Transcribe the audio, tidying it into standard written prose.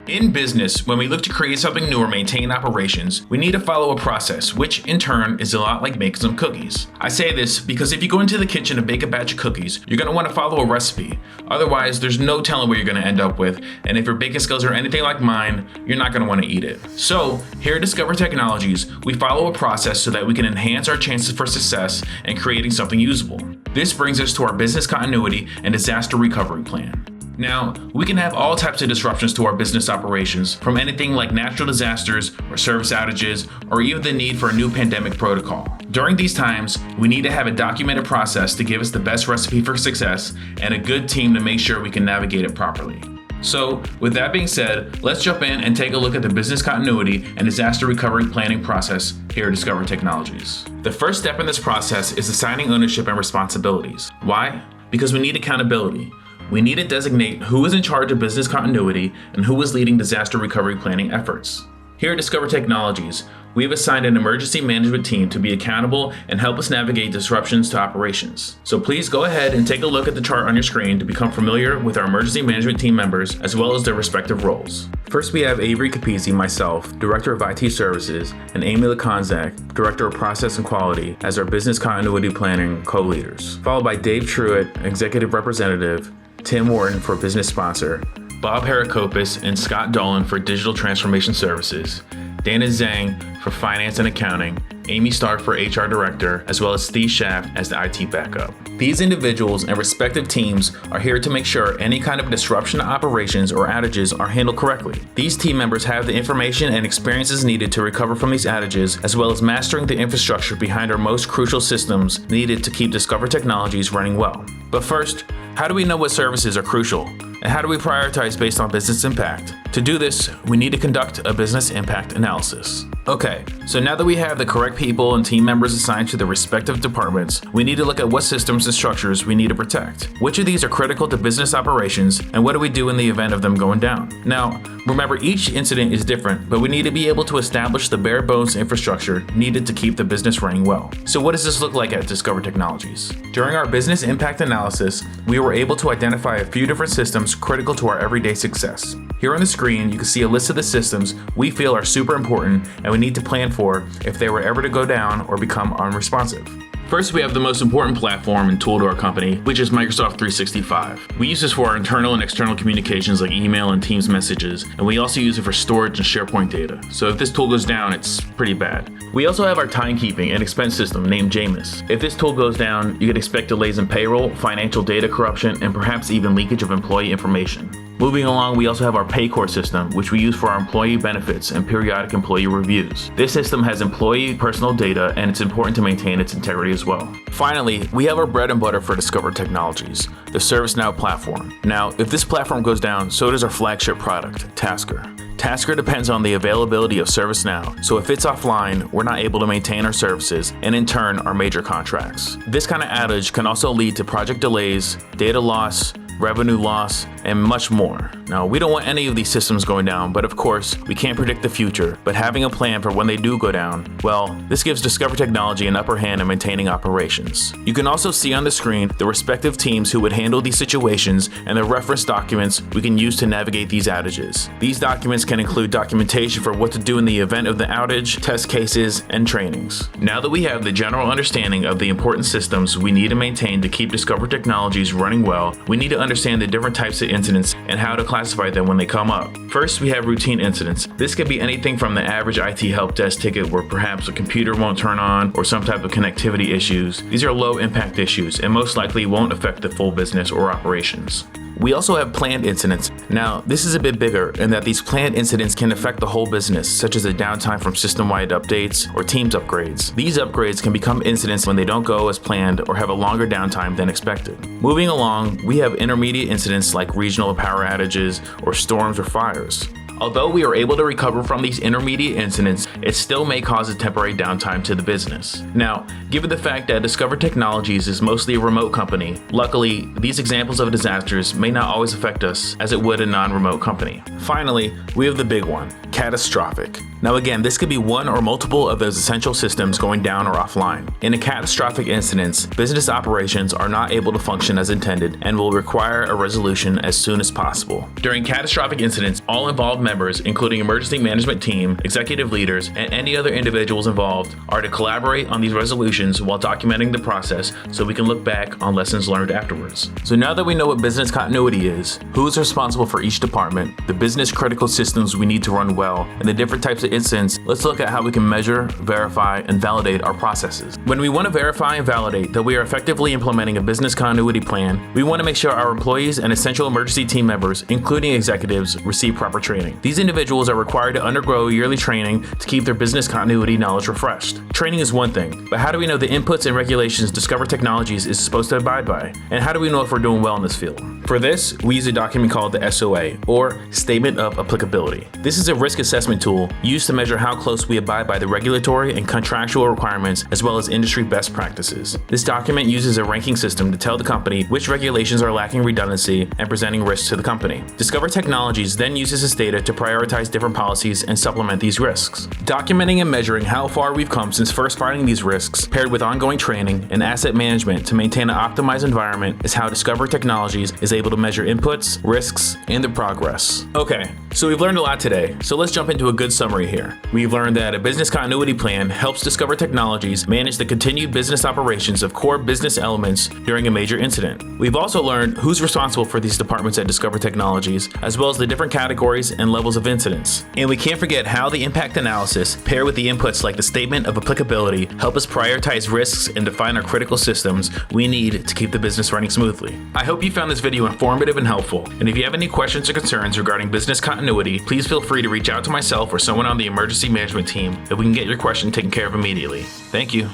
In business, when we look to create something new or maintain operations, we need to follow a process, which in turn is a lot like making some cookies. I say this because if you go into the kitchen to bake a batch of cookies, you're going to want to follow a recipe. Otherwise, there's no telling what you're going to end up with, and if your baking skills are anything like mine, you're not going to want to eat it. So, here at Discover Technologies, we follow a process so that we can enhance our chances for success in creating something usable. This brings us to our business continuity and disaster recovery plan. Now, we can have all types of disruptions to our business operations, from anything like natural disasters or service outages, or even the need for a new pandemic protocol. During these times, we need to have a documented process to give us the best recipe for success and a good team to make sure we can navigate it properly. So, with that being said, let's jump in and take a look at the business continuity and disaster recovery planning process here at Discover Technologies. The first step in this process is assigning ownership and responsibilities. Why? Because we need accountability. We need to designate who is in charge of business continuity and who is leading disaster recovery planning efforts. Here at Discover Technologies, we have assigned an emergency management team to be accountable and help us navigate disruptions to operations. So please go ahead and take a look at the chart on your screen to become familiar with our emergency management team members as well as their respective roles. First, we have Avery Capizzi, myself, Director of IT Services, and Amy Lakonzak, Director of Process and Quality, as our business continuity planning co-leaders, followed by Dave Truitt, Executive Representative, Tim Wharton for Business Sponsor, Bob Heracopis and Scott Dolan for Digital Transformation Services, Dana Zhang for Finance and Accounting, Amy Stark for HR Director, as well as Steve Schaff as the IT Backup. These individuals and respective teams are here to make sure any kind of disruption to operations or outages are handled correctly. These team members have the information and experiences needed to recover from these outages, as well as mastering the infrastructure behind our most crucial systems needed to keep Discover Technologies running well. But first, how do we know what services are crucial? And how do we prioritize based on business impact? To do this, we need to conduct a business impact analysis. Okay, so now that we have the correct people and team members assigned to their respective departments, we need to look at what systems and structures we need to protect. Which of these are critical to business operations, and what do we do in the event of them going down? Now, remember, each incident is different, but we need to be able to establish the bare bones infrastructure needed to keep the business running well. So what does this look like at Discover Technologies? During our business impact analysis, we were able to identify a few different systems critical to our everyday success. Here on the screen, you can see a list of the systems we feel are super important and we need to plan for if they were ever to go down or become unresponsive. First, we have the most important platform and tool to our company, which is Microsoft 365. We use this for our internal and external communications like email and Teams messages, and we also use it for storage and SharePoint data. So if this tool goes down, it's pretty bad. We also have our timekeeping and expense system named Jamis. If this tool goes down, you can expect delays in payroll, financial data corruption, and perhaps even leakage of employee information. Moving along, we also have our Paycor system, which we use for our employee benefits and periodic employee reviews. This system has employee personal data, and it's important to maintain its integrity as well. Finally, we have our bread and butter for Discover Technologies, the ServiceNow platform. Now, if this platform goes down, so does our flagship product, Tasker. Tasker depends on the availability of ServiceNow, so if it's offline, we're not able to maintain our services and in turn our major contracts. This kind of outage can also lead to project delays, data loss, revenue loss, and much more. Now, we don't want any of these systems going down, but of course, we can't predict the future, but having a plan for when they do go down, well, this gives Discover Technology an upper hand in maintaining operations. You can also see on the screen the respective teams who would handle these situations and the reference documents we can use to navigate these outages. These documents can include documentation for what to do in the event of the outage, test cases, and trainings. Now that we have the general understanding of the important systems we need to maintain to keep Discover Technologies running well, we need to understand the different types of incidents and how to classify them when they come up. First, we have routine incidents. This could be anything from the average IT help desk ticket where perhaps a computer won't turn on or some type of connectivity issues. These are low impact issues and most likely won't affect the full business or operations. We also have planned incidents. Now, this is a bit bigger in that these planned incidents can affect the whole business, such as a downtime from system-wide updates or Teams upgrades. These upgrades can become incidents when they don't go as planned or have a longer downtime than expected. Moving along, we have intermediate incidents like regional power outages or storms or fires. Although we are able to recover from these intermediate incidents, it still may cause a temporary downtime to the business. Now, given the fact that Discover Technologies is mostly a remote company, luckily, these examples of disasters may not always affect us as it would a non-remote company. Finally, we have the big one, catastrophic. Now again, this could be one or multiple of those essential systems going down or offline. In a catastrophic incident, business operations are not able to function as intended and will require a resolution as soon as possible. During catastrophic incidents, all involved members, including emergency management team, executive leaders, and any other individuals involved, are to collaborate on these resolutions while documenting the process so we can look back on lessons learned afterwards. So now that we know what business continuity is, who is responsible for each department, the business critical systems we need to run well, and the different types of incidents, let's look at how we can measure, verify, and validate our processes. When we want to verify and validate that we are effectively implementing a business continuity plan, we want to make sure our employees and essential emergency team members, including executives, receive proper training. These individuals are required to undergo yearly training to keep their business continuity knowledge refreshed. Training is one thing, but how do we know the inputs and regulations Discover Technologies is supposed to abide by? And how do we know if we're doing well in this field? For this, we use a document called the SOA, or Statement of Applicability. This is a risk assessment tool used to measure how close we abide by the regulatory and contractual requirements as well as industry best practices. This document uses a ranking system to tell the company which regulations are lacking redundancy and presenting risks to the company. Discover Technologies then uses this data to prioritize different policies and supplement these risks. Documenting and measuring how far we've come since first finding these risks, paired with ongoing training and asset management to maintain an optimized environment, is how Discover Technologies is able to measure inputs, risks, and their progress. Okay, so we've learned a lot today, so let's jump into a good summary here. We've learned that a business continuity plan helps Discover Technologies manage the continued business operations of core business elements during a major incident. We've also learned who's responsible for these departments at Discover Technologies, as well as the different categories and levels of incidents. And we can't forget how the impact analysis, paired with the inputs like the statement of applicability, help us prioritize risks and define our critical systems we need to keep the business running smoothly. I hope you found this video informative and helpful, and if you have any questions or concerns regarding business continuity, please feel free to reach out to myself or someone on the emergency management team that we can get your question taken care of immediately. Thank you.